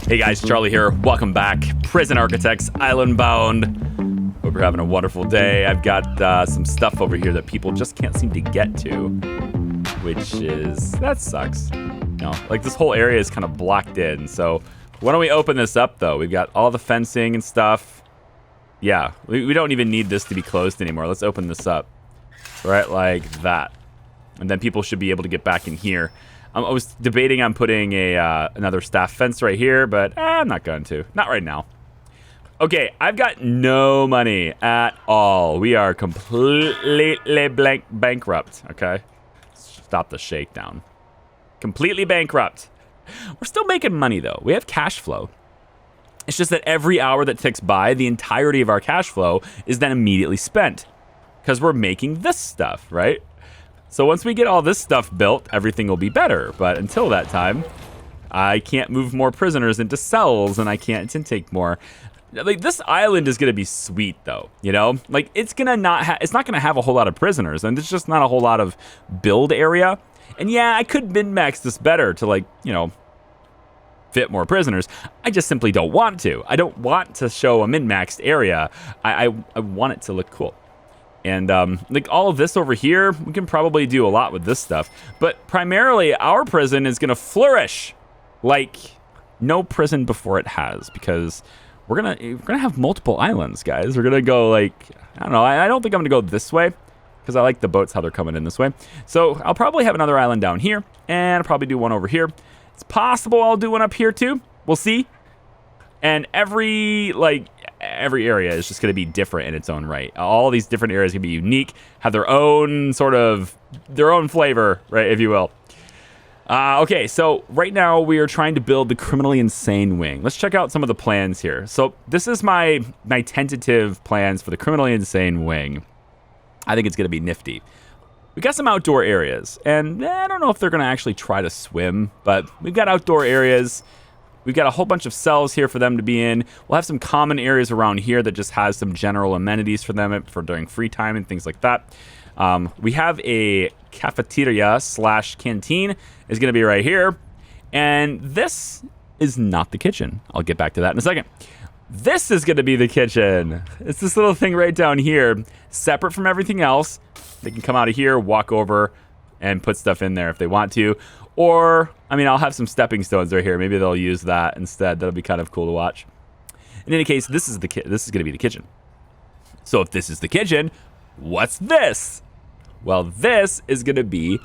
Hey guys, Charlie here. Welcome back. Prison Architects, Island Bound. Hope you're having a wonderful day. I've got some stuff over here that people just can't seem to get to, that sucks. Like this whole area is kind of blocked in. So why don't we open this up though? We've got all the fencing and stuff. Yeah, we don't even need this to be closed anymore. Let's open this up. Right, like that. And then people should be able to get back in here. I was debating on putting another staff fence right here, but I'm not going to. Not right now. Okay, I've got no money at all. We are completely bankrupt, okay? Stop the shakedown. Completely bankrupt. We're still making money, though. We have cash flow. It's just that every hour that ticks by, the entirety of our cash flow is then immediately spent because we're making this stuff, right? So once we get all this stuff built, everything will be better. But until that time, I can't move more prisoners into cells, and I can't intake more. Like, this island is going to be sweet, though, you know? Like, it's not going to have a whole lot of prisoners, and there's just not a whole lot of build area. And yeah, I could min-max this better to, like, fit more prisoners. I just simply don't want to. I don't want to show a min-maxed area. I want it to look cool. And like all of this over here, we can probably do a lot with this stuff. But primarily, our prison is going to flourish like no prison before it has, because we're gonna have multiple islands, guys. We're gonna go like, I don't know. I don't think I'm gonna go this way because I like the boats how they're coming in this way. So I'll probably have another island down here, and I'll probably do one over here. It's possible I'll do one up here too. We'll see. And every area is just going to be different in its own right. All these different areas can be unique, have their own flavor, right, if you will. Okay, so right now we are trying to build the criminally insane wing. Let's check out some of the plans here. So this is my tentative plans for the criminally insane wing. I think it's going to be nifty. We got some outdoor areas, and I don't know if they're going to actually try to swim, but we've got outdoor areas. We've got a whole bunch of cells here for them to be in. We'll have some common areas around here that just has some general amenities for them for during free time and things like that. We have a cafeteria / canteen is going to be right here. And this is not the kitchen. I'll get back to that in a second. This is going to be the kitchen. It's this little thing right down here, separate from everything else. They can come out of here, walk over, and put stuff in there if they want to. Or, I'll have some stepping stones right here. Maybe they'll use that instead. That'll be kind of cool to watch. In any case, this is going to be the kitchen. So if this is the kitchen, what's this? Well, this is going to be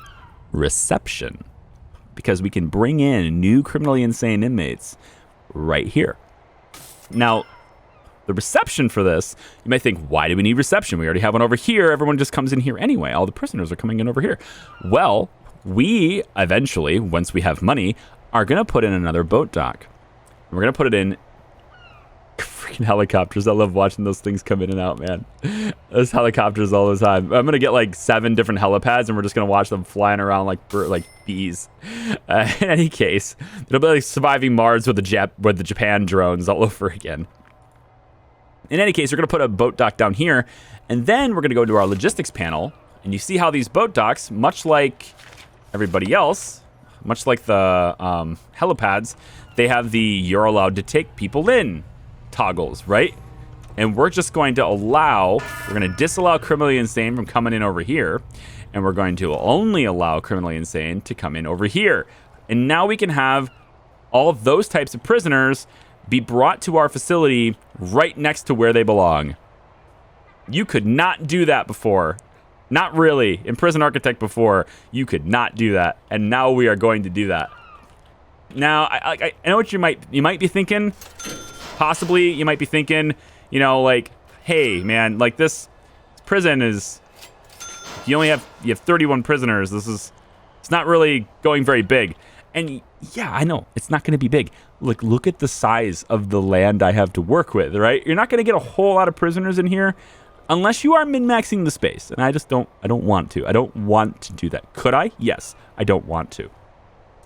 reception, because we can bring in new criminally insane inmates right here. Now, the reception for this, you might think, why do we need reception? We already have one over here. Everyone just comes in here anyway. All the prisoners are coming in over here. Well, we eventually, once we have money, are going to put in another boat dock. And we're going to put it in freaking helicopters. I love watching those things come in and out, man. Those helicopters all the time. I'm going to get like 7 different helipads, and we're just going to watch them flying around like bees. In any case, it'll be like surviving Mars with the Japan drones all over again. In any case, we're going to put a boat dock down here, and then we're going to go to our logistics panel, and you see how these boat docks, much like everybody else, much like the helipads, they have the "you're allowed to take people in" toggles, right? And we're just going to disallow criminally insane from coming in over here, and we're going to only allow criminally insane to come in over here. And now we can have all of those types of prisoners be brought to our facility right next to where they belong. You could not do that before. Not really. In Prison Architect before, you could not do that. And now we are going to do that. Now, I know what you might be thinking. Possibly, you might be thinking, hey, man, like this prison is, you have 31 prisoners. It's not really going very big. And yeah, I know, it's not going to be big. Look at the size of the land I have to work with, right? You're not going to get a whole lot of prisoners in here unless you are min-maxing the space. And I don't want to. I don't want to do that. Could I? Yes. I don't want to.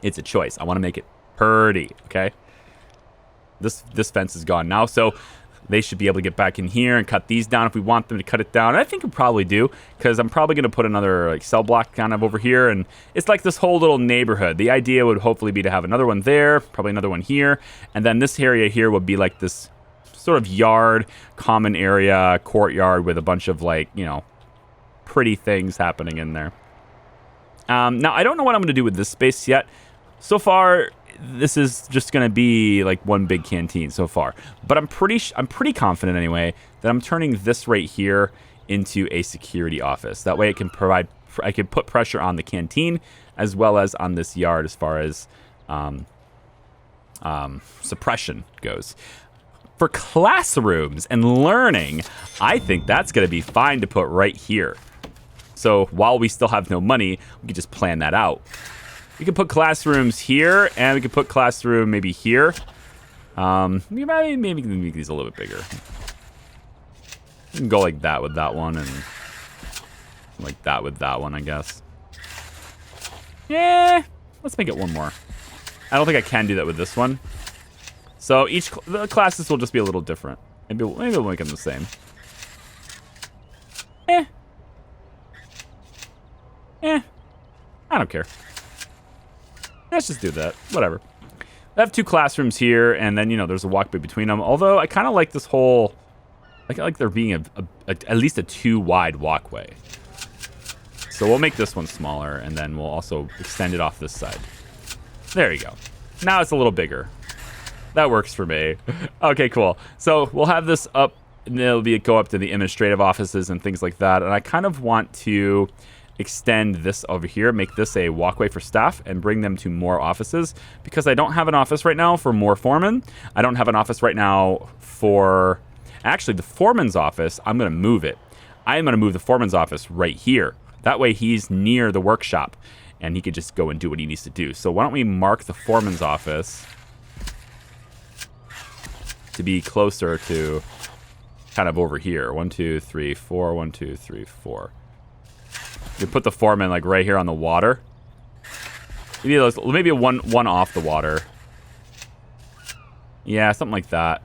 It's a choice. I want to make it pretty, okay? This fence is gone now. So They should be able to get back in here and cut these down if we want them to cut it down. And I think we probably do, because I'm probably going to put another like cell block kind of over here. And it's like this whole little neighborhood. The idea would hopefully be to have another one there, probably another one here. And then this area here would be like this sort of yard, common area, courtyard with a bunch of like, you know, pretty things happening in there. Now, I don't know what I'm going to do with this space yet. So far, this is just going to be like one big canteen so far. But I'm pretty confident anyway that I'm turning this right here into a security office. That way I can put pressure on the canteen as well as on this yard as far as suppression goes. For classrooms and learning, I think that's going to be fine to put right here. So while we still have no money, we can just plan that out. We can put classrooms here, and we can put classroom maybe here. Maybe we can make these a little bit bigger. We can go like that with that one, and like that with that one, I guess. Yeah, let's make it one more. I don't think I can do that with this one. So the classes will just be a little different. Maybe we'll make them the same. I don't care. Let's just do that. Whatever. I have 2 classrooms here, and then, you know, there's a walkway between them. Although, I kind of like this whole... I like there being at least a 2 wide walkway. So we'll make this one smaller, and then we'll also extend it off this side. There you go. Now it's a little bigger. That works for me. Okay, cool. So we'll have this up, and it'll go up to the administrative offices and things like that. And I kind of want to extend this over here, make this a walkway for staff, and bring them to more offices, because I don't have an office right now for more foremen. I don't have an office right now for... Actually, the foreman's office, I'm going to move it. I am going to move the foreman's office right here. That way he's near the workshop, and he could just go and do what he needs to do. So why don't we mark the foreman's office to be closer to kind of over here. 1, 2, 3, 4. 1, 2, 3, 4. We put the foreman like right here on the water. Maybe one off the water. Yeah, something like that.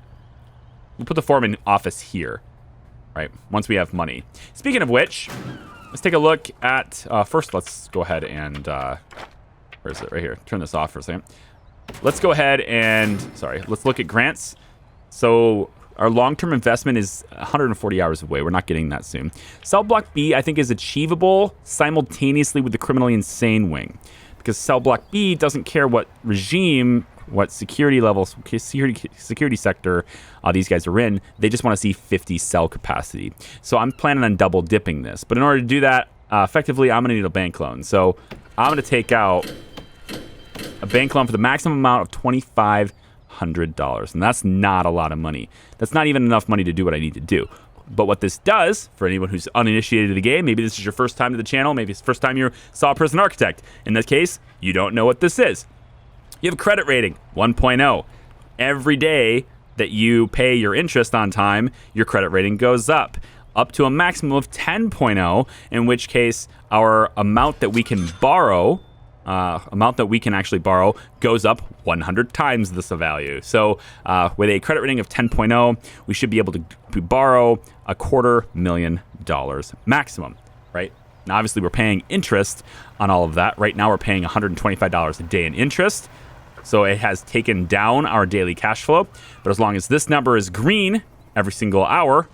We'll put the foreman office here, right? Once we have money. Speaking of which, let's take a look at. First, let's go ahead and where is it? Right here. Turn this off for a second. Let's go ahead and let's look at grants. So our long-term investment is 140 hours away. We're not getting that soon. Cell Block B, I think, is achievable simultaneously with the criminally insane wing, because Cell Block B doesn't care what regime, what security levels, security sector these guys are in. They just want to see 50 cell capacity. So I'm planning on double dipping this. But in order to do that effectively, I'm going to need a bank loan. So I'm going to take out a bank loan for the maximum amount of $2,500. And that's not a lot of money. That's not even enough money to do what I need to do. But what this does, for anyone who's uninitiated to the game, maybe this is your first time to the channel, maybe it's the first time you saw a Prison Architect. In this case, you don't know what this is. You have a credit rating, 1.0. Every day that you pay your interest on time, your credit rating goes up to a maximum of 10.0, in which case our amount that we can borrow, actually borrow, goes up 100 times this value. So with a credit rating of 10.0, we should be able to borrow $250,000 maximum, right? Now, obviously, we're paying interest on all of that. Right now, we're paying $125 a day in interest. So it has taken down our daily cash flow. But as long as this number is green every single hour,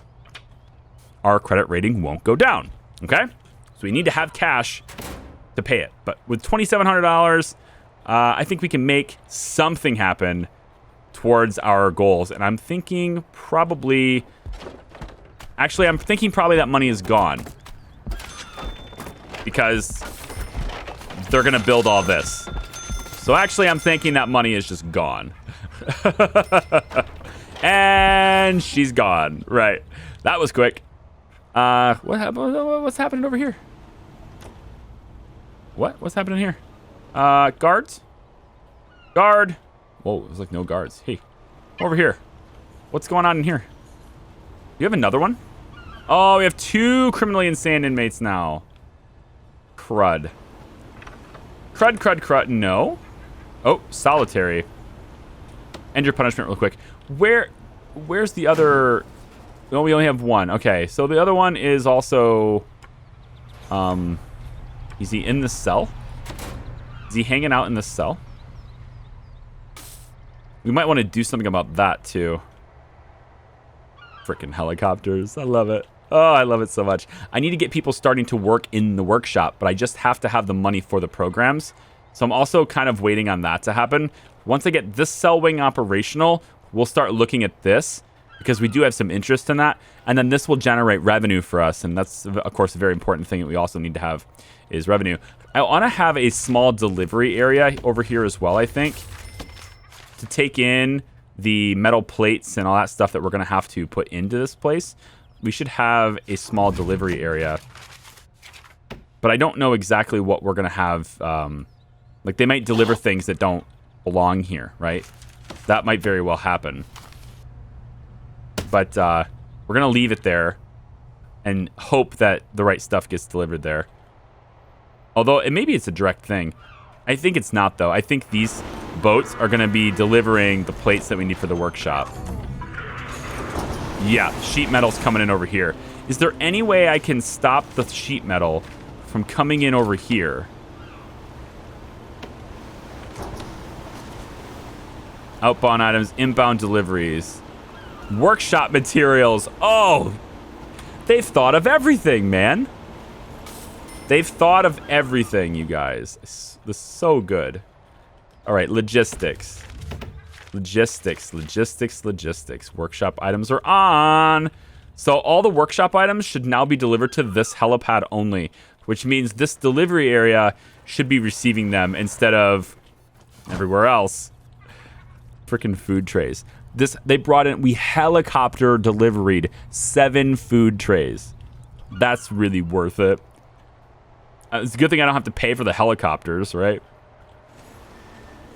our credit rating won't go down. Okay? So we need to have cash to pay it. But with $2,700, I think we can make something happen towards our goals. And I'm thinking probably that money is gone, because they're going to build all this. So actually, I'm thinking that money is just gone. And she's gone. Right. That was quick. What's happening over here? What's happening here? Guards? Guard. Whoa, there's like no guards. Hey, over here. What's going on in here? You have another one? Oh, we have 2 criminally insane inmates now. Crud. Crud. No. Oh, solitary. End your punishment real quick. Where where's the other? No, we only have one. Okay, so the other one is also... is he in the cell? Is he hanging out in the cell? We might want to do something about that, too. Frickin' helicopters. I love it. Oh, I love it so much. I need to get people starting to work in the workshop, but I just have to have the money for the programs. So I'm also kind of waiting on that to happen. Once I get this cell wing operational, we'll start looking at this because we do have some interest in that. And then this will generate revenue for us. And that's, of course, a very important thing that we also need to have is revenue. I want to have a small delivery area over here as well, I think, to take in the metal plates and all that stuff that we're going to have to put into this place. We should have a small delivery area. But I don't know exactly what we're going to have. Like, they might deliver things that don't belong here, right? That might very well happen. But we're going to leave it there and hope that the right stuff gets delivered there. Although, maybe it's a direct thing. I think it's not, though. I think these boats are going to be delivering the plates that we need for the workshop. Yeah, sheet metal's coming in over here. Is there any way I can stop the sheet metal from coming in over here? Outbound items, inbound deliveries. Workshop materials. Oh, they've thought of everything, man. They've thought of everything, you guys. This is so good. All right, logistics. Logistics. Workshop items are on. So all the workshop items should now be delivered to this helipad only, which means this delivery area should be receiving them instead of everywhere else. Freaking food trays. They brought in, we helicopter deliveried 7 food trays. That's really worth it. It's a good thing I don't have to pay for the helicopters, right?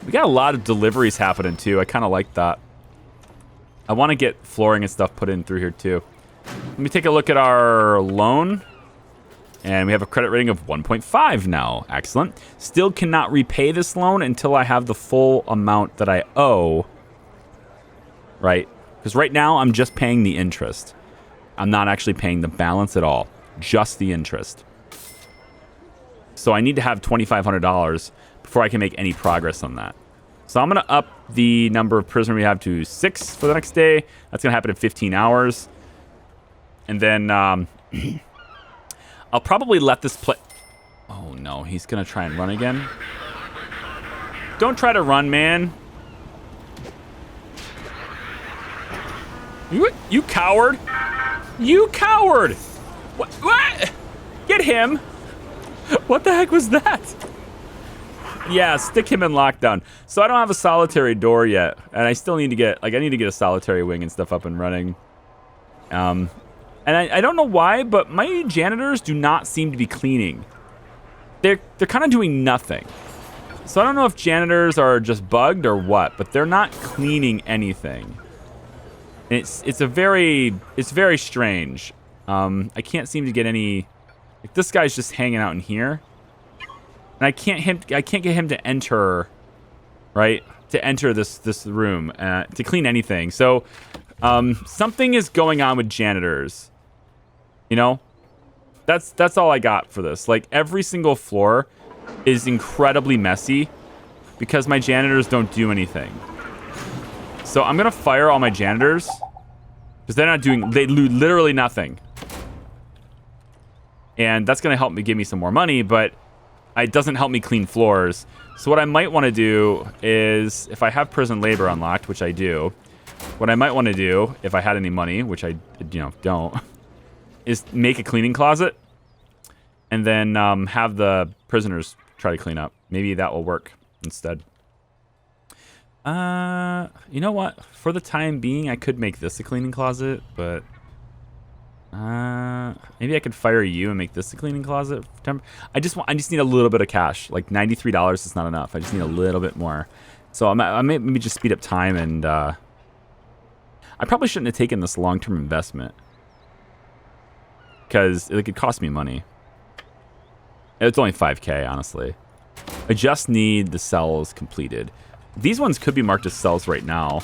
We got a lot of deliveries happening, too. I kind of like that. I want to get flooring and stuff put in through here, too. Let me take a look at our loan. And we have a credit rating of 1.5 now. Excellent. Still cannot repay this loan until I have the full amount that I owe. Right? Because right now, I'm just paying the interest. I'm not actually paying the balance at all. Just the interest. So I need to have $2,500 before I can make any progress on that. So I'm going to up the number of prisoners we have to 6 for the next day. That's going to happen in 15 hours. And then I'll probably let this play... Oh, no. He's going to try and run again. Don't try to run, man. You coward. You coward. What? Get him. What the heck was that? Yeah, stick him in lockdown. So I don't have a solitary door yet, and I still need to get, like, I need to get a solitary wing and stuff up and running. And I don't know why, but my janitors do not seem to be cleaning. They're kind of doing nothing. So I don't know if janitors are just bugged or what, but they're not cleaning anything. And it's very strange. I can't seem to get any. Like, this guy's just hanging out in here, and I can't get him to enter, right? To enter this room to clean anything. So something is going on with janitors. You know, that's all I got for this. Like, every single floor is incredibly messy because my janitors don't do anything. So I'm gonna fire all my janitors because they do literally nothing. And that's going to help me give me some more money, but it doesn't help me clean floors. So what I might want to do is, if I have prison labor unlocked, which I do, what I might want to do, if I had any money, which I don't, is make a cleaning closet and then have the prisoners try to clean up. Maybe that will work instead. You know what? For the time being, I could make this a cleaning closet, but... maybe I could fire you and make this a cleaning closet. I just need a little bit of cash. Like $93 is not enough. I just need a little bit more. So I may maybe just speed up time, and I probably shouldn't have taken this long-term investment because it could cost me money. It's only 5K, honestly. I just need the cells completed. These ones could be marked as cells right now.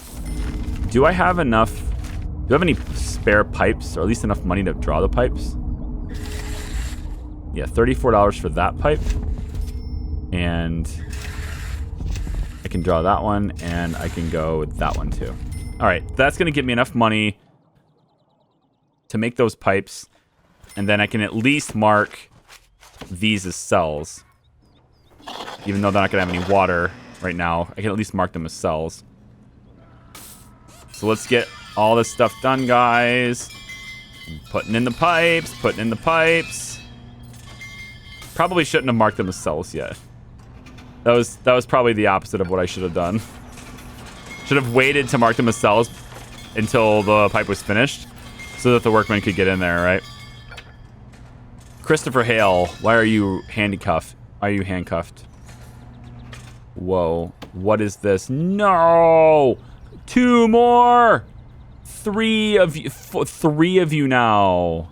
Do I have enough you have any spare pipes, or at least enough money to draw the pipes? Yeah, $34 for that pipe. And I can draw that one, and I can go with that one too. All right, that's going to give me enough money to make those pipes, and then I can at least mark these as cells. Even though they're not going to have any water right now, I can at least mark them as cells. So let's get all this stuff done, guys. Putting in the pipes, putting in the pipes. Probably shouldn't have marked them as cells yet. That was probably the opposite of what I should have done. Should have waited to mark them as cells until the pipe was finished so that the workmen could get in there, right? Christopher Hale, why are you handcuffed? Why are you handcuffed? Whoa. What is this? No! 2 more! 3 of you. 3 of you now.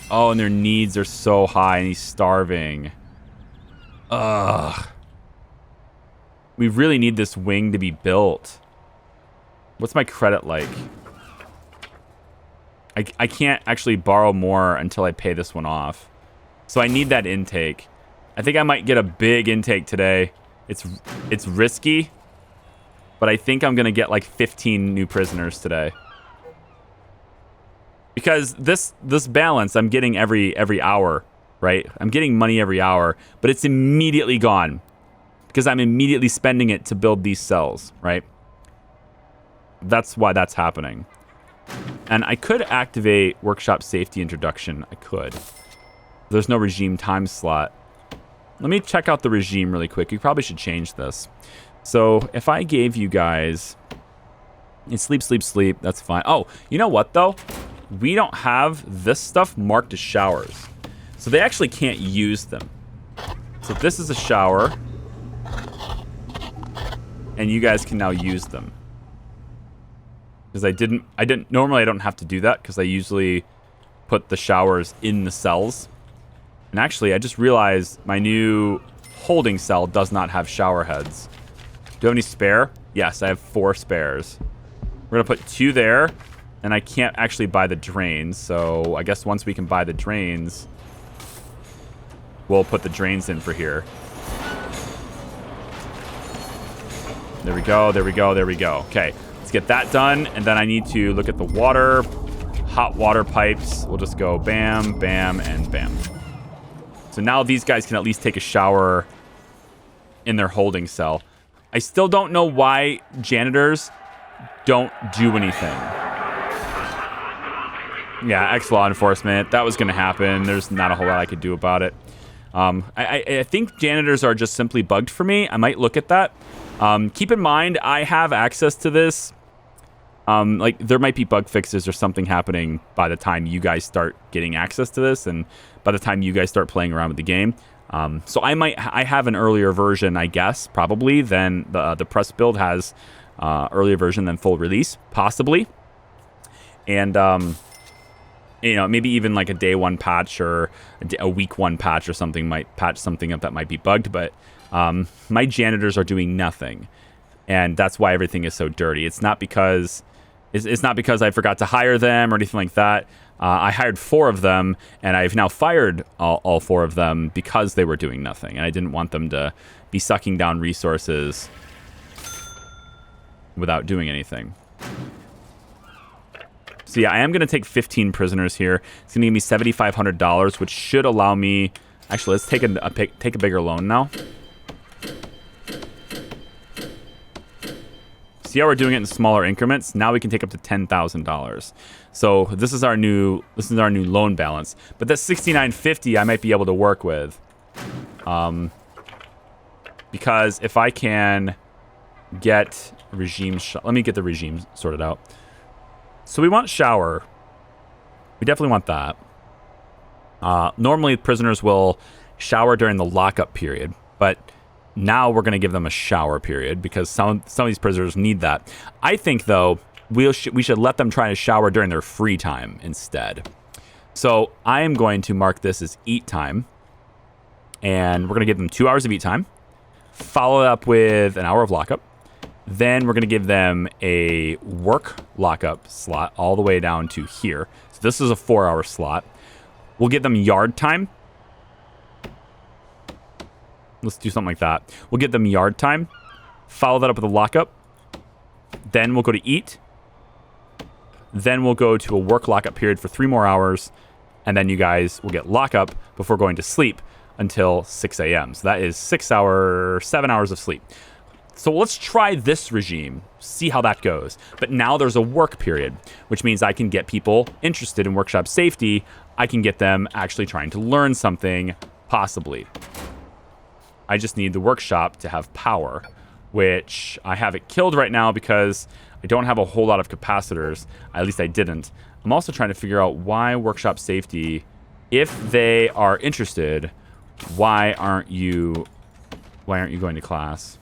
Oh, and their needs are so high, and he's starving. Ugh. We really need this wing to be built. What's my credit like? I can't actually borrow more until I pay this one off. So I need that intake. I think I might get a big intake today. It's risky, but I think I'm going to get like 15 new prisoners today. Because this balance I'm getting every hour, right? I'm getting money every hour, but it's immediately gone because I'm immediately spending it to build these cells, right? That's why that's happening. And I could activate workshop safety introduction. I could. There's no regime time slot. Let me check out the regime really quick. You probably should change this. So if I gave you guys sleep, sleep, sleep, that's fine. Oh, you know what though? We don't have this stuff marked as showers. So they actually can't use them. So this is a shower. And you guys can now use them. Because normally I don't have to do that because I usually put the showers in the cells. And actually, I just realized my new holding cell does not have shower heads. Do you have any spare? Yes, I have 4 spares. We're going to put 2 there. And I can't actually buy the drains. So I guess once we can buy the drains, we'll put the drains in for here. There we go, there we go, there we go. Okay, let's get that done. And then I need to look at the water. Hot water pipes. We'll just go bam, bam, and bam. So now these guys can at least take a shower in their holding cell. I still don't know why janitors don't do anything. Yeah, ex-law enforcement. That was going to happen. There's not a whole lot I could do about it. I think janitors are just simply bugged for me. I might look at that. Keep in mind, I have access to this. Like, there might be bug fixes or something happening by the time you guys start getting access to this and by the time you guys start playing around with the game. So I have an earlier version, I guess, probably, than the press build has earlier version than full release, possibly. And, you know, maybe even like a day 1 patch or a week 1 patch or something might patch something up that might be bugged, but my janitors are doing nothing. And that's why everything is so dirty. It's not because I forgot to hire them or anything like that. I hired 4 of them, and I've now fired all 4 of them because they were doing nothing. And I didn't want them to be sucking down resources without doing anything. So yeah, I am going to take 15 prisoners here. It's going to give me $7,500, which should allow me... Actually, let's take a bigger loan now. See how we're doing it in smaller increments? Now we can take up to $10,000. So this is our new loan balance. But that $6,950 I might be able to work with, because if I can get regime, let me get the regime sorted out. So we want shower. We definitely want that. Normally prisoners will shower during the lockup period, but now we're going to give them a shower period because some of these prisoners need that. I think, though, we should let them try to shower during their free time instead. So I am going to mark this as eat time, and we're going to give them 2 hours of eat time, follow it up with an hour of lockup, Then we're going to give them a work lockup slot all the way down to here. So this is a 4-hour slot. We'll give them yard time. Let's do something like that. We'll give them yard time. Follow that up with a lockup. Then we'll go to eat. Then we'll go to a work lockup period for 3 more hours. And then you guys will get lockup before going to sleep until 6 a.m. So that is 7 hours of sleep. So let's try this regime, see how that goes. But now there's a work period, which means I can get people interested in workshop safety. I can get them actually trying to learn something, possibly. I just need the workshop to have power, which I have it killed right now because I don't have a whole lot of capacitors. At least I didn't. I'm also trying to figure out why workshop safety, if they are interested, why aren't you going to class?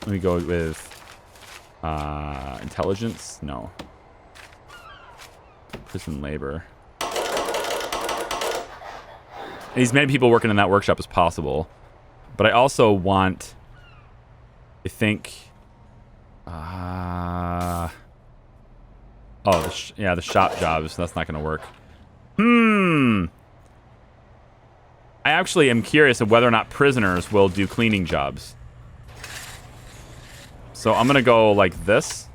Let me go with intelligence. No. Prison labor. And as many people working in that workshop as possible. But I also want, I think, the shop jobs. That's not going to work. I actually am curious of whether or not prisoners will do cleaning jobs. So I'm going to go like this.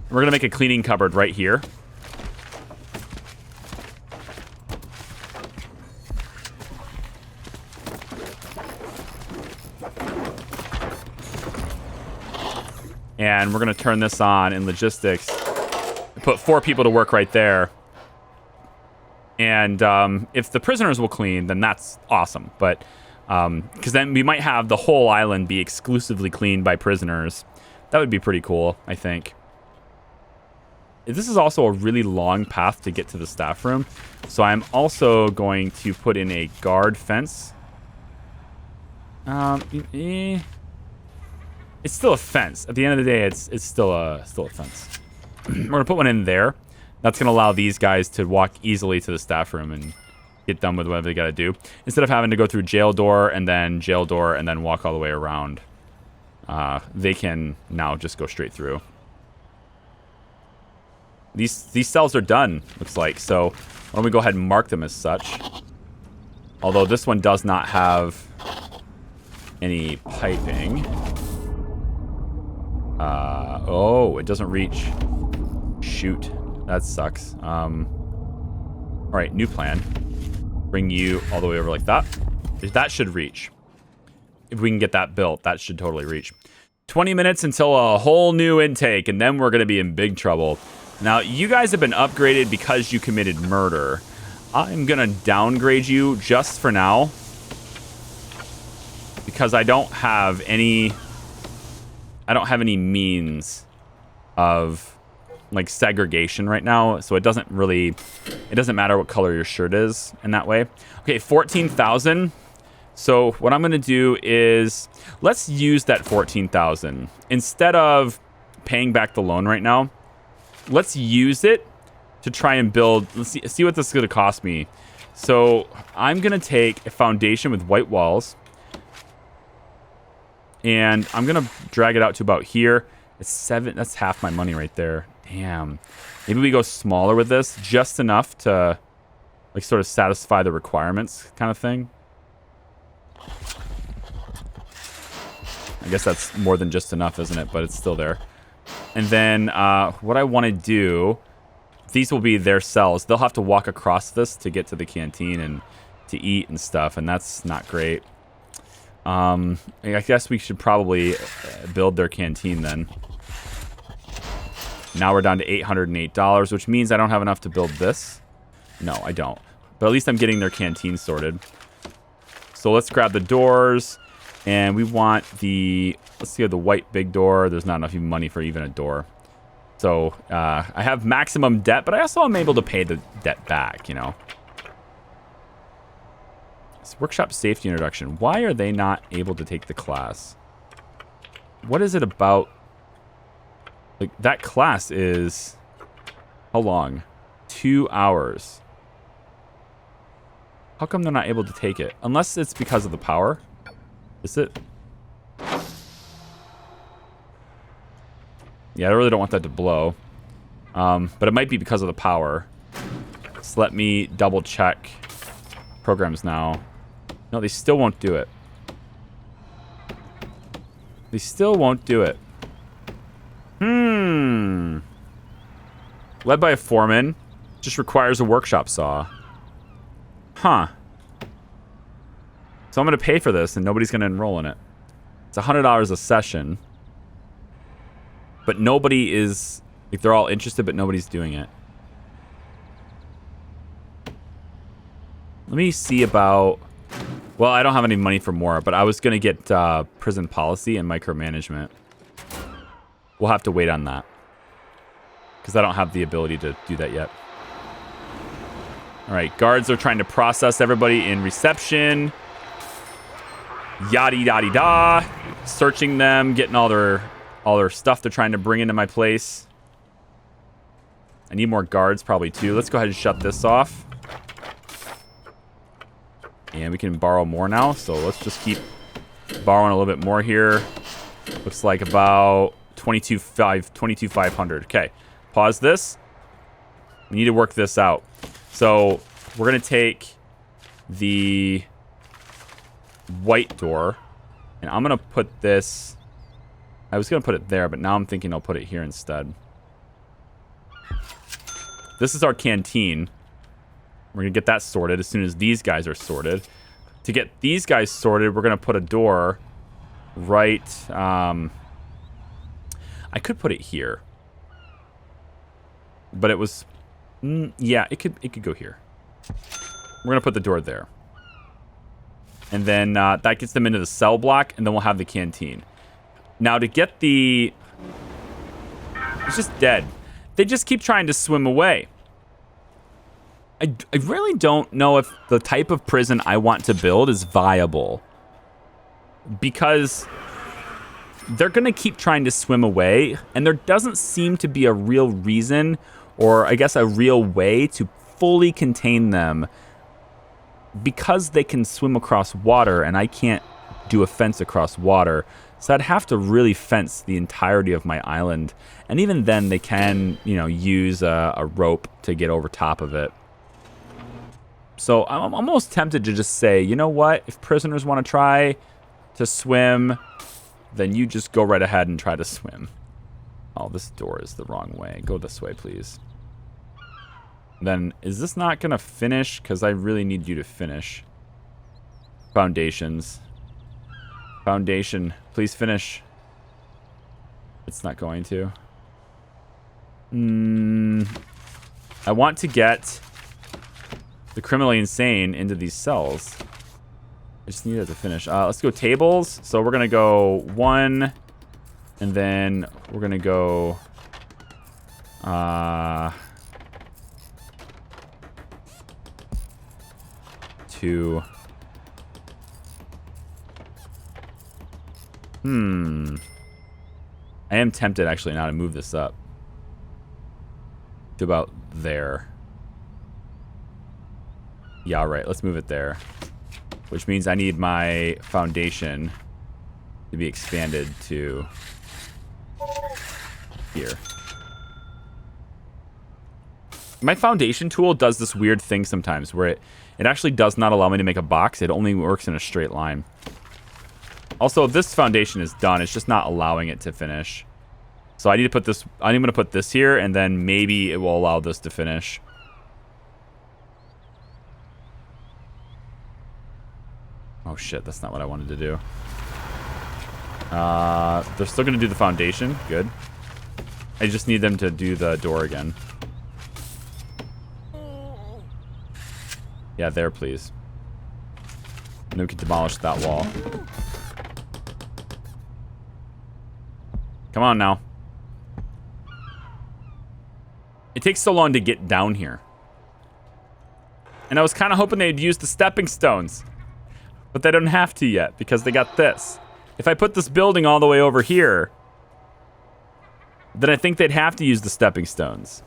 We're going to make a cleaning cupboard right here. And we're going to turn this on in logistics. Put 4 people to work right there. And if the prisoners will clean, then that's awesome. But because then we might have the whole island be exclusively cleaned by prisoners. That would be pretty cool, I think. This is also a really long path to get to the staff room. So I'm also going to put in a guard fence. It's still a fence. At the end of the day, it's still a fence. We're going to put one in there. That's going to allow these guys to walk easily to the staff room and get done with whatever they got to do. Instead of having to go through jail door and then walk all the way around. They can now just go straight through. These cells are done, looks like. So why don't we go ahead and mark them as such. Although this one does not have any piping. It doesn't reach. Shoot. That sucks. Alright, new plan. Bring you all the way over like that. That should reach. If we can get that built, that should totally reach. 20 minutes until a whole new intake, and then we're going to be in big trouble. Now, you guys have been upgraded because you committed murder. I'm going to downgrade you just for now. Because I don't have any means of like segregation right now, so it doesn't matter what color your shirt is in that way. Okay, 14,000. So what I'm going to do is let's use that 14,000 instead of paying back the loan right now. Let's use it to try and build. Let's see what this is going to cost me. So I'm going to take a foundation with white walls, and I'm going to drag it out to about here. It's 7. That's half my money right there. Damn. Maybe we go smaller with this, just enough to like sort of satisfy the requirements kind of thing. I guess that's more than just enough, isn't it? But it's still there. And then what I want to do, these will be their cells. They'll have to walk across this to get to the canteen and to eat and stuff, and that's not great. I guess we should probably build their canteen then. Now we're down to $808, which means I don't have enough to build this. No, I don't. But at least I'm getting their canteen sorted. So let's grab the doors. And we want let's see, the white big door. There's not enough money for even a door. So I have maximum debt, but I also am able to pay the debt back, you know. This workshop safety introduction. Why are they not able to take the class? What is it about? Like, that class is, how long? 2 hours. How come they're not able to take it? Unless it's because of the power. Is it? Yeah, I really don't want that to blow. But it might be because of the power. So let me double check programs now. No, they still won't do it. They still won't do it. Led by a foreman. Just requires a workshop saw. Huh. So I'm going to pay for this, and nobody's going to enroll in it. It's $100 a session. But nobody is... Like, they're all interested, but nobody's doing it. Let me see about... Well, I don't have any money for more, but I was going to get prison policy and micromanagement. We'll have to wait on that. Because I don't have the ability to do that yet. All right, guards are trying to process everybody in reception. Yada-yada-da. Searching them, getting all their stuff they're trying to bring into my place. I need more guards probably too. Let's go ahead and shut this off. And we can borrow more now, so let's just keep borrowing a little bit more here. Looks like about 22,500. Okay, pause this. We need to work this out. So we're going to take the white door, and I'm going to put this... I was going to put it there, but now I'm thinking I'll put it here instead. This is our canteen. We're going to get that sorted as soon as these guys are sorted. To get these guys sorted, we're going to put a door right... I could put it here. But it was... yeah, it could go here. We're going to put the door there. And then that gets them into the cell block, and then we'll have the canteen. Now, to get the... It's just dead. They just keep trying to swim away. I really don't know if the type of prison I want to build is viable. Because they're going to keep trying to swim away, and there doesn't seem to be a real reason, or I guess a real way to fully contain them, because they can swim across water, and I can't do a fence across water. So I'd have to really fence the entirety of my island. And even then, they can, you know, use a rope to get over top of it. So I'm almost tempted to just say, you know what? If prisoners want to try to swim, then you just go right ahead and try to swim. Oh, this door is the wrong way. Go this way, please. Then, is this not going to finish? Because I really need you to finish. Foundations. Foundation, please finish. It's not going to. I want to get the criminally insane into these cells. I just need it to finish. Let's go tables. So we're going to go 1. And then we're going to go... 2. I am tempted actually now to move this up to about there. Yeah, right. Let's move it there. Which means I need my foundation to be expanded to here. My foundation tool does this weird thing sometimes where it actually does not allow me to make a box. It only works in a straight line. Also, this foundation is done. It's just not allowing it to finish. So I need to put this... I'm going to put this here, and then maybe it will allow this to finish. Oh, shit. That's not what I wanted to do. They're still going to do the foundation. Good. I just need them to do the door again. Yeah, there, please. And then we can demolish that wall. Come on now. It takes so long to get down here. And I was kind of hoping they'd use the stepping stones. But they don't have to yet because they got this. If I put this building all the way over here, then I think they'd have to use the stepping stones.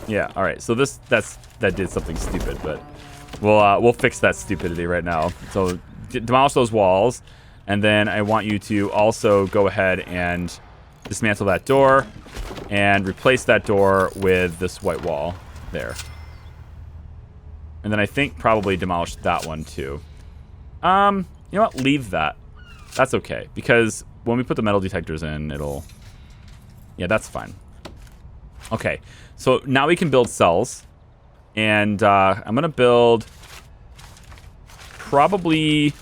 Yeah, all right. So that did something stupid, but we'll fix that stupidity right now. So demolish those walls. And then I want you to also go ahead and dismantle that door and replace that door with this white wall there. And then I think probably demolish that one too. You know what? Leave that. That's okay, because when we put the metal detectors in, it'll... Yeah, that's fine. Okay, so now we can build cells. And I'm going to build probably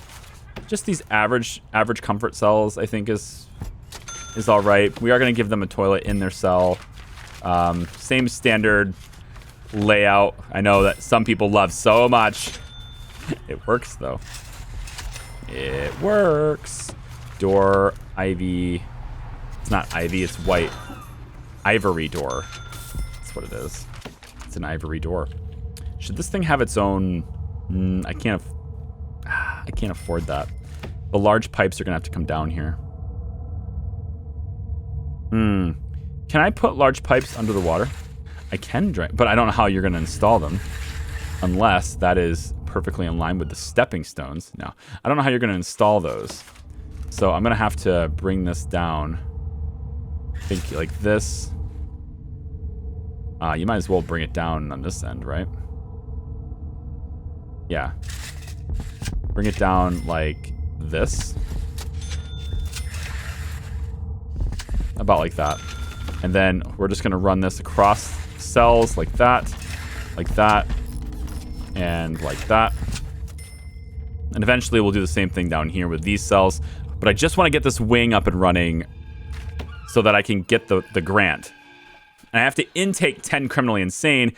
just these average comfort cells, I think is all right. We are going to give them a toilet in their cell. Same standard layout. I know that some people love so much. It works, though. It works. Door, ivy. It's not ivy, it's white. Ivory door. That's what it is. It's an ivory door. Should this thing have its own... I can't afford that. The large pipes are going to have to come down here. Can I put large pipes under the water? I can drain, but I don't know how you're going to install them. Unless that is perfectly in line with the stepping stones. No, I don't know how you're going to install those. So I'm going to have to bring this down. I think like this. You might as well bring it down on this end, right? Yeah. Bring it down like this. About like that. And then we're just going to run this across cells like that, and like that. And eventually we'll do the same thing down here with these cells. But I just want to get this wing up and running so that I can get the grant. And I have to intake 10 criminally insane,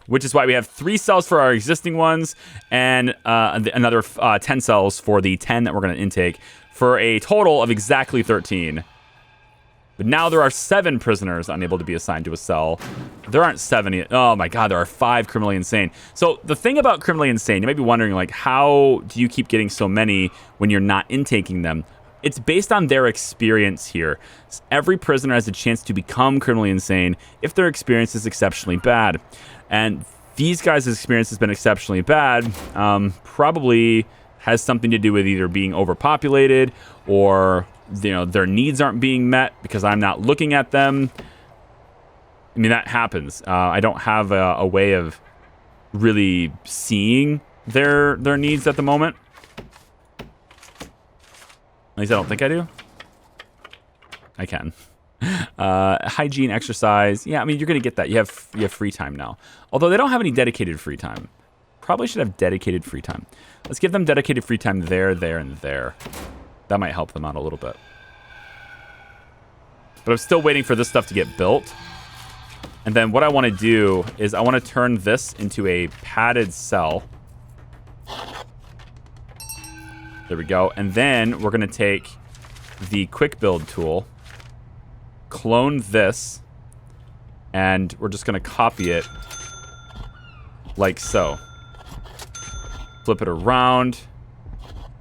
which is why we have 3 cells for our existing ones and another 10 cells for the 10 that we're going to intake for a total of exactly 13. But now there are 7 prisoners unable to be assigned to a cell. There aren't 7. Oh my God, there are 5 criminally insane. So the thing about criminally insane, you might be wondering, like, how do you keep getting so many when you're not intaking them? It's based on their experience here. Every prisoner has a chance to become criminally insane if their experience is exceptionally bad. And these guys' experience has been exceptionally bad, probably has something to do with either being overpopulated or, you know, their needs aren't being met because I'm not looking at them. I mean, that happens. I don't have a way of really seeing their needs at the moment. At least I don't think I do. I can. Hygiene, exercise. Yeah, I mean, you're going to get that. You have free time now. Although they don't have any dedicated free time. Probably should have dedicated free time. Let's give them dedicated free time there, there, and there. That might help them out a little bit. But I'm still waiting for this stuff to get built. And then what I want to do is I want to turn this into a padded cell. There we go. And then we're going to take the quick build tool, clone this, and we're just going to copy it like so. Flip it around,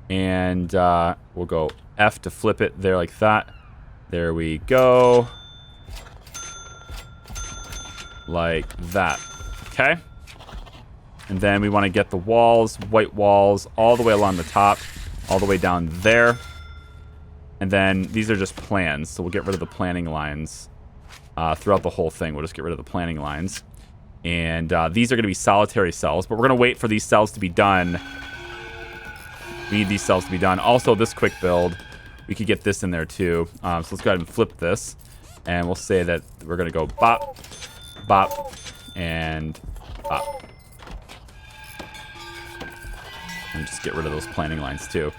and we'll go F to flip it there like that. There we go. Like that. Okay? And then we want to get the walls, white walls, all the way along the top, all the way down there. And then these are just plans, so we'll get rid of the planning lines throughout the whole thing. We'll just get rid of the planning lines. And these are going to be solitary cells, but we're going to wait for these cells to be done. We need these cells to be done. Also, this quick build, we could get this in there too. So let's go ahead and flip this. And we'll say that we're going to go bop, bop, and bop. And just get rid of those planning lines too.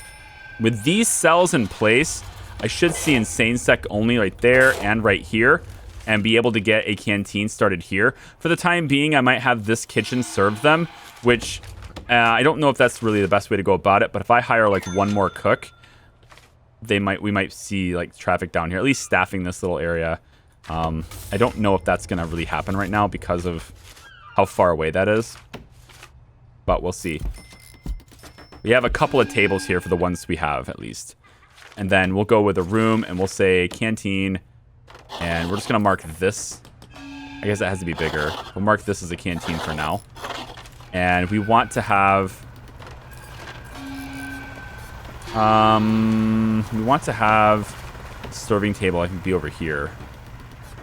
With these cells in place, I should see insane sec only right there and right here, and be able to get a canteen started here. For the time being, I might have this kitchen serve them, which I don't know if that's really the best way to go about it, but if I hire like one more cook, we might see like traffic down here, at least staffing this little area. I don't know if that's gonna really happen right now because of how far away that is, but we'll see. We have a couple of tables here for the ones we have, at least. And then we'll go with a room, and we'll say canteen. And we're just going to mark this. I guess that has to be bigger. We'll mark this as a canteen for now. And we want to have... Serving table, I can be over here.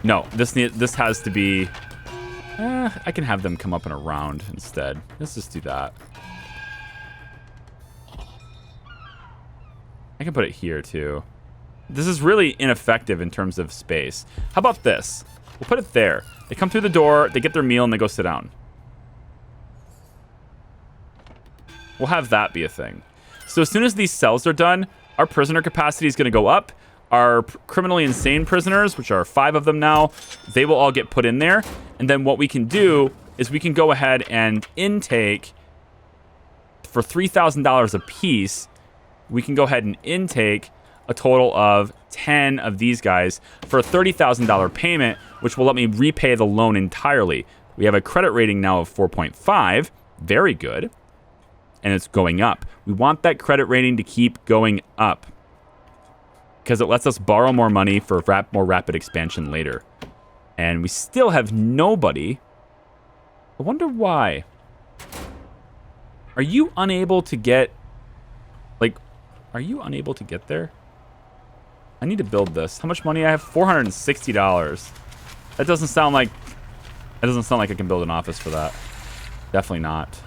No, this has to be... I can have them come up and around instead. Let's just do that. I can put it here, too. This is really ineffective in terms of space. How about this? We'll put it there. They come through the door, they get their meal, and they go sit down. We'll have that be a thing. So as soon as these cells are done, our prisoner capacity is going to go up. Our criminally insane prisoners, which are 5 of them now, they will all get put in there. And then what we can do is we can go ahead and intake for $3,000 a piece. We can go ahead and intake a total of 10 of these guys for a $30,000 payment, which will let me repay the loan entirely. We have a credit rating now of 4.5. Very good. And it's going up. We want that credit rating to keep going up because it lets us borrow more money for more rapid expansion later. And we still have nobody. I wonder why. Are you unable to get... Like, are you unable to get there? I need to build this. How much money I have? $460. That doesn't sound like... That doesn't sound like I can build an office for that. Definitely not.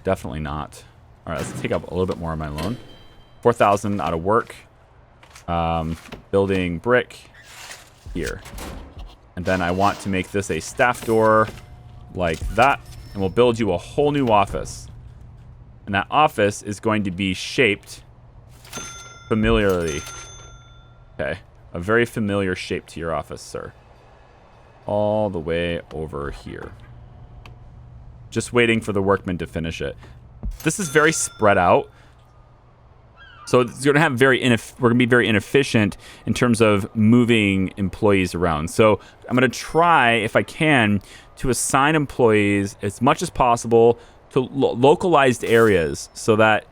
Definitely not. All right, let's take up a little bit more of my loan. 4,000 out of work. Building brick here. And then I want to make this a staff door like that. And we'll build you a whole new office. And that office is going to be shaped familiarly. Okay. A very familiar shape to your office, sir. All the way over here. Just waiting for the workmen to finish it. This is very spread out. So it's going to have we're going to be very inefficient in terms of moving employees around. So I'm going to try, if I can, to assign employees as much as possible to localized areas so that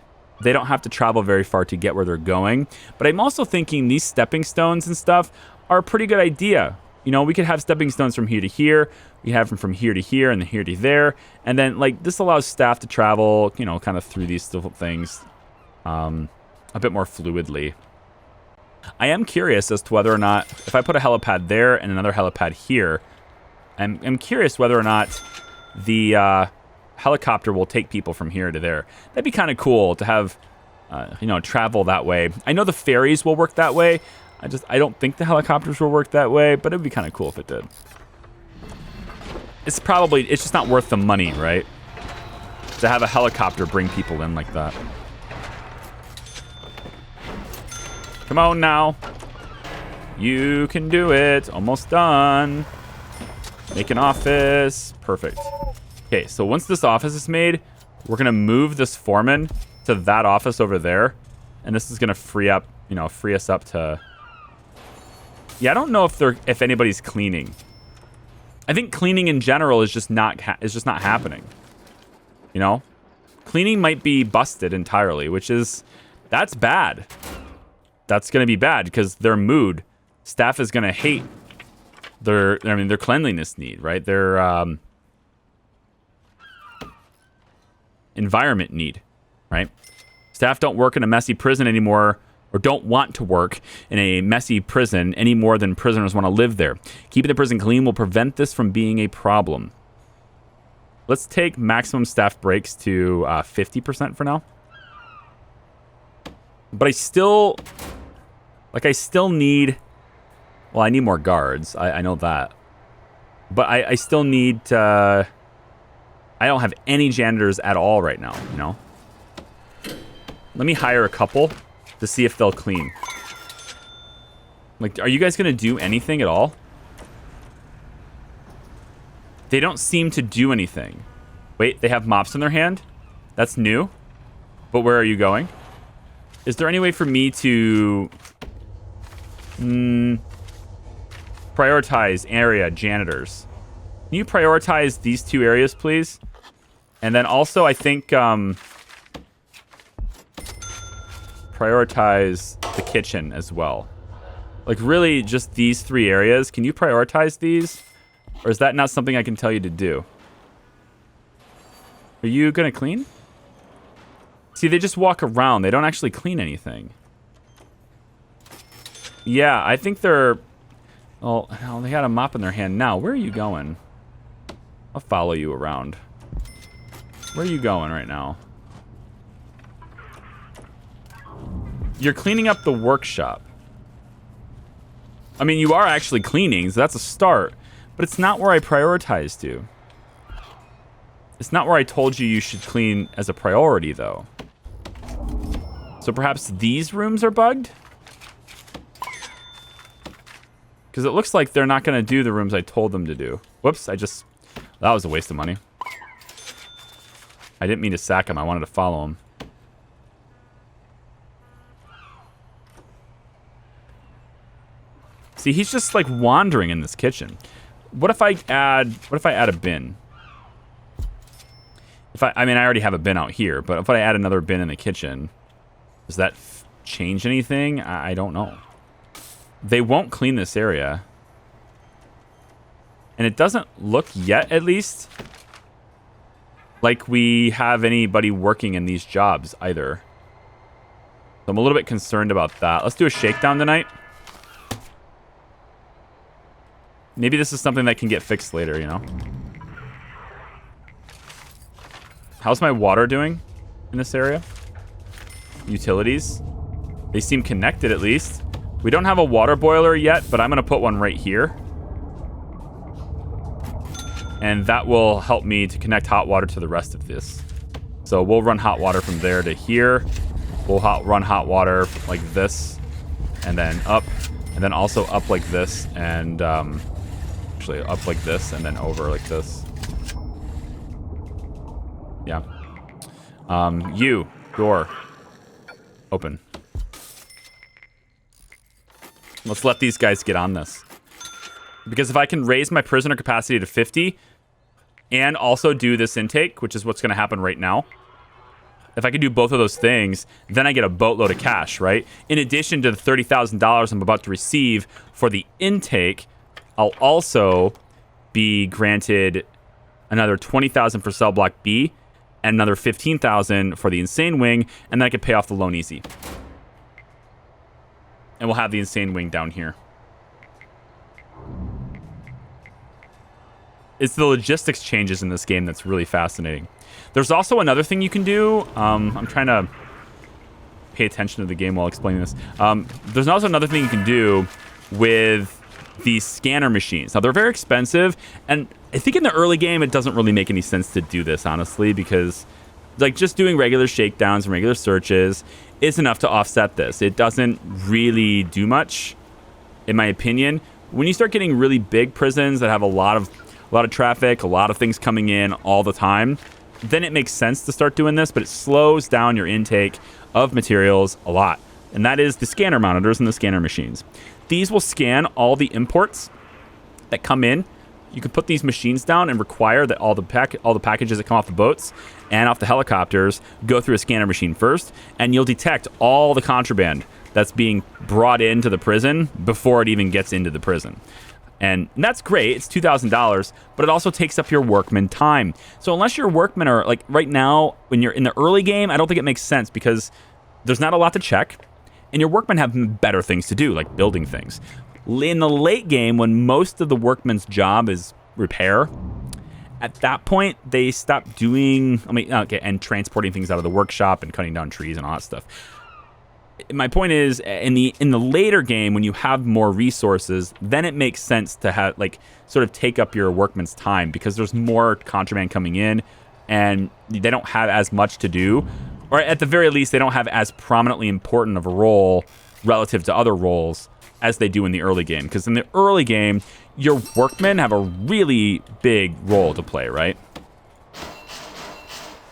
they don't have to travel very far to get where they're going. But I'm also thinking these stepping stones and stuff are a pretty good idea. You know, we could have stepping stones from here to here. We have them from here to here and then here to there. And then, like, this allows staff to travel, you know, kind of through these different things a bit more fluidly. I am curious as to whether or not, if I put a helipad there and another helipad here, I'm curious whether or not the helicopter will take people from here to there. That'd be kind of cool to have, you know, travel that way. I know the ferries will work that way. I don't think the helicopters will work that way, but it'd be kind of cool if it did. It's just not worth the money, right? To have a helicopter bring people in like that. Come on now. You can do it. Almost done. Make an office. Perfect. Okay, so once this office is made, we're going to move this foreman to that office over there. And this is going to free us up to... Yeah, I don't know if anybody's cleaning. I think cleaning in general is just not happening. You know, cleaning might be busted entirely, that's bad. That's going to be bad because their mood, staff is going to hate their cleanliness need, right? Their environment need, right? Staff don't work in a messy prison anymore, or don't want to work in a messy prison any more than prisoners want to live there. Keeping the prison clean will prevent this from being a problem. Let's take maximum staff breaks to 50% for now. But I still need... Well, I need more guards. I know that. But I still need... I don't have any janitors at all right now, you know? Let me hire a couple to see if they'll clean. Like, are you guys going to do anything at all? They don't seem to do anything. Wait, they have mops in their hand? That's new. But where are you going? Is there any way for me to... prioritize area janitors? Can you prioritize these 2 areas, please? And then also, I think... prioritize the kitchen as well. Like, really, just these 3 areas. Can you prioritize these? Or is that not something I can tell you to do? Are you going to clean? See, they just walk around. They don't actually clean anything. Yeah, I think they're... Oh, they got a mop in their hand now. Where are you going? I'll follow you around. Where are you going right now? You're cleaning up the workshop. I mean, you are actually cleaning, so that's a start. But it's not where I prioritized you. It's not where I told you should clean as a priority, though. So perhaps these rooms are bugged? Because it looks like they're not going to do the rooms I told them to do. Whoops, that was a waste of money. I didn't mean to sack him. I wanted to follow him. See, he's just like wandering in this kitchen. What if I add a bin? I mean, I already have a bin out here, but if I add another bin in the kitchen, does that change anything? I don't know. They won't clean this area. And it doesn't look yet, at least, like we have anybody working in these jobs either. So I'm a little bit concerned about that. Let's do a shakedown tonight. Maybe this is something that can get fixed later, you know? How's my water doing in this area? Utilities. They seem connected, at least. We don't have a water boiler yet, but I'm going to put one right here. And that will help me to connect hot water to the rest of this. So we'll run hot water from there to here. We'll run hot water like this. And then up. And then also up like this. And actually up like this. And then over like this. Yeah. Door. Open. Let's let these guys get on this. Because if I can raise my prisoner capacity to 50 and also do this intake, which is what's going to happen right now, if I can do both of those things, then I get a boatload of cash, right? In addition to the $30,000 I'm about to receive for the intake, I'll also be granted another $20,000 for cell block B and another $15,000 for the insane wing, and then I can pay off the loan easy. And we'll have the insane wing down here. It's the logistics changes in this game that's really fascinating. There's also another thing you can do. I'm trying to pay attention to the game while explaining this. There's also another thing you can do with these scanner machines. Now, they're very expensive, and I think in the early game, it doesn't really make any sense to do this, honestly, because like just doing regular shakedowns and regular searches is enough to offset this. It doesn't really do much, in my opinion. When you start getting really big prisons that have a lot of traffic, a lot of things coming in all the time, then it makes sense to start doing this, but it slows down your intake of materials a lot. And that is the scanner monitors and the scanner machines. These will scan all the imports that come in. You can put these machines down and require that all the packages that come off the boats and off the helicopters go through a scanner machine first, and you'll detect all the contraband that's being brought into the prison before it even gets into the prison. And that's great. It's $2,000, but it also takes up your workman time. So unless your workmen are, like right now, when you're in the early game, I don't think it makes sense because there's not a lot to check, and your workmen have better things to do, like building things. In the late game, when most of the workman's job is repair, at that point, they stop doing, and transporting things out of the workshop and cutting down trees and all that stuff. My point is, in the later game, when you have more resources, then it makes sense to have sort of take up your workman's time because there's more contraband coming in, and they don't have as much to do, or at the very least, they don't have as prominently important of a role relative to other roles as they do in the early game. Because in the early game, your workmen have a really big role to play, right?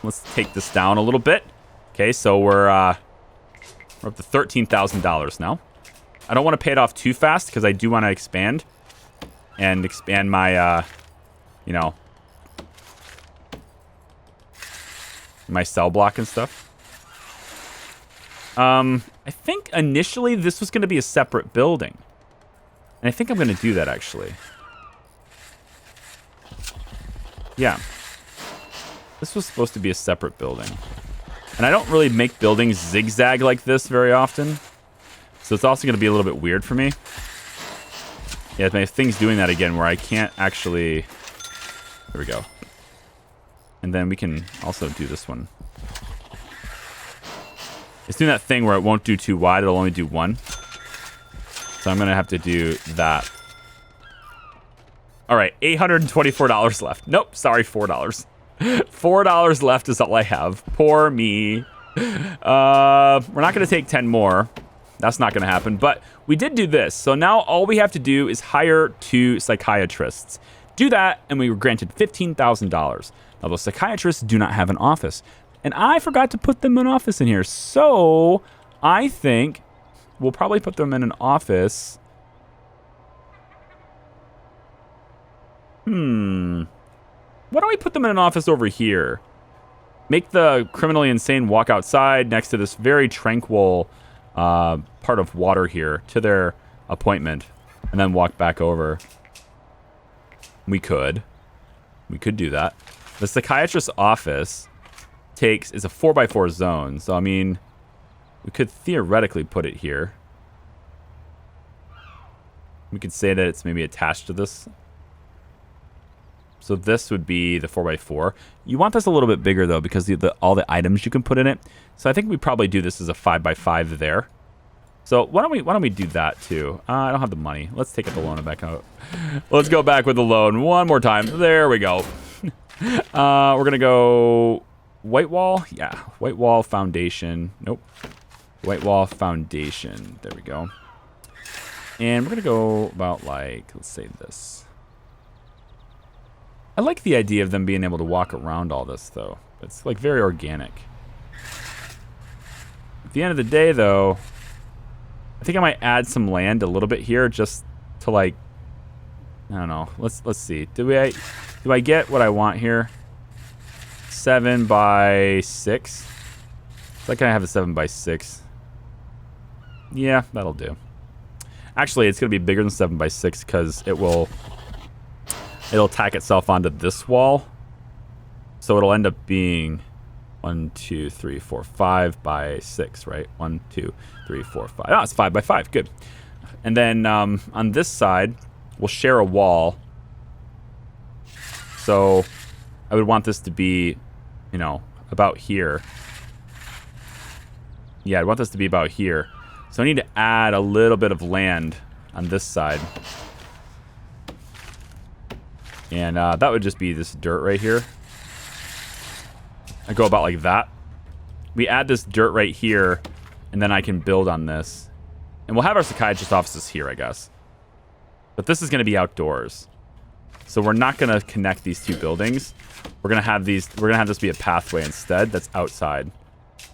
Let's take this down a little bit. Okay, so we're up to $13,000 now. I don't want to pay it off too fast because I do want to expand my, my cell block and stuff. I think initially this was going to be a separate building. And I think I'm going to do that, actually. Yeah. This was supposed to be a separate building. And I don't really make buildings zigzag like this very often. So it's also going to be a little bit weird for me. Yeah, my thing's doing that again where I can't actually... There we go. And then we can also do this one. It's doing that thing where it won't do too wide. It'll only do one. So I'm going to have to do that. All right, $824 left. Nope, sorry, $4. $4 left is all I have. Poor me. We're not going to take 10 more. That's not going to happen. But we did do this. So now all we have to do is hire 2 psychiatrists. Do that, and we were granted $15,000. Now, those psychiatrists do not have an office. And I forgot to put them in an office in here. So I think we'll probably put them in an office. Why don't we put them in an office over here? Make the criminally insane walk outside next to this very tranquil part of water here to their appointment and then walk back over. We could do that. The psychiatrist's office is a 4x4 zone. So, I mean, we could theoretically put it here. We could say that it's maybe attached to this. So this would be the 4x4. You want this a little bit bigger, though, because all the items you can put in it. So I think we probably do this as a 5x5 there. So why don't we do that, too? I don't have the money. Let's take out the loan back out. Let's go back with the loan one more time. There we go. We're going to go white wall. Yeah, white wall foundation. Nope. White wall foundation. There we go. And we're going to go about like, let's say this. I like the idea of them being able to walk around all this, though. It's, like, very organic. At the end of the day, though, I think I might add some land a little bit here just to, like, I don't know. Let's see. Do I get what I want here? 7 by 6. So I kind of have a 7 by 6. Yeah, that'll do. Actually, it's going to be bigger than 7 by 6 because it'll tack itself onto this wall. So it'll end up being 1, 2, 3, 4, 5 by 6, right? 1, 2, 3, 4, 5. Oh, it's 5 by 5. Good. And then on this side, we'll share a wall. So I would want this to be, you know, about here. Yeah, I'd want this to be about here. So I need to add a little bit of land on this side. And that would just be this dirt right here. I go about like that. We add this dirt right here, and then I can build on this. And we'll have our psychiatrist offices here, I guess. But this is going to be outdoors. So we're not going to connect these two buildings. We're going to have this be a pathway instead that's outside.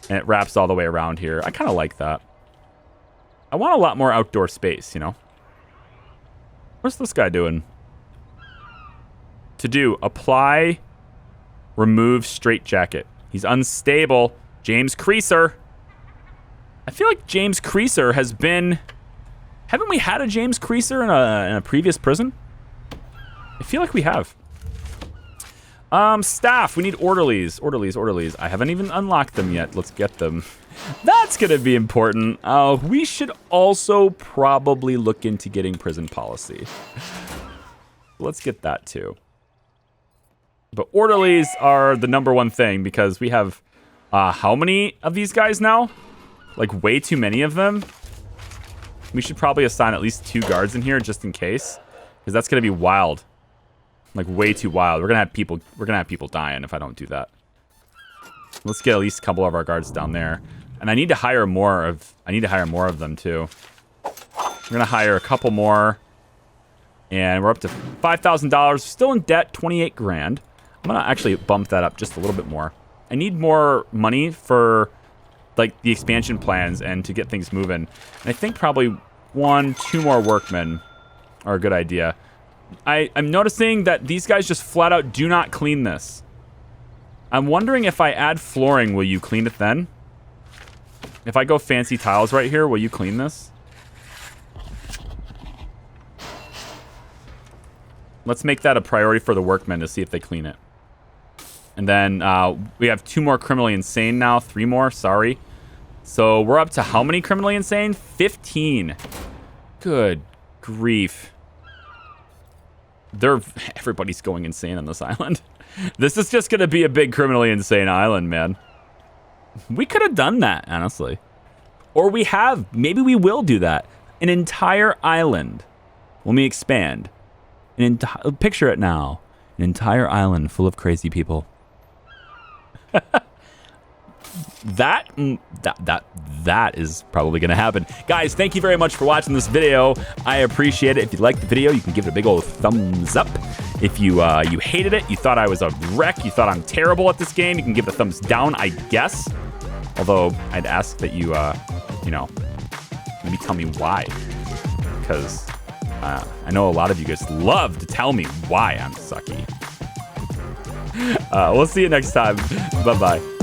And it wraps all the way around here. I kind of like that. I want a lot more outdoor space, you know? What's this guy doing? To do, apply, remove straitjacket. He's unstable. James Creaser. I feel like James Creaser has been... Haven't we had a James Creaser in a previous prison? I feel like we have. Staff. We need orderlies. Orderlies. I haven't even unlocked them yet. Let's get them. That's going to be important. We should also probably look into getting prison policy. Let's get that too. But orderlies are the #1 thing because we have how many of these guys now? Like way too many of them. We should probably assign at least 2 guards in here just in case, because that's gonna be wild. Like way too wild. We're gonna have people dying if I don't do that. Let's get at least a couple of our guards down there. And I need to hire more of them too. We're gonna hire a couple more. And we're up to $5,000. Still in debt, 28 grand. I'm gonna actually bump that up just a little bit more. I need more money for like the expansion plans and to get things moving. And I think probably 1, 2 more workmen are a good idea. I'm noticing that these guys just flat out do not clean this. I'm wondering if I add flooring, will you clean it then? If I go fancy tiles right here, will you clean this? Let's make that a priority for the workmen to see if they clean it. And then we have 2 more criminally insane now. 3 more, sorry. So we're up to how many criminally insane? 15. Good grief. Everybody's going insane on this island. This is just going to be a big criminally insane island, man. We could have done that, honestly. Or we have. Maybe we will do that. An entire island. Let me expand. Picture it now. An entire island full of crazy people. That is probably going to happen. Guys, thank you very much for watching this video. I appreciate it. If you liked the video, you can give it a big old thumbs up. If you hated it, you thought I was a wreck, you thought I'm terrible at this game, you can give it a thumbs down, I guess. Although I'd ask that you, you know, maybe tell me why. Because I know a lot of you guys love to tell me why I'm sucky. We'll see you next time. Bye-bye.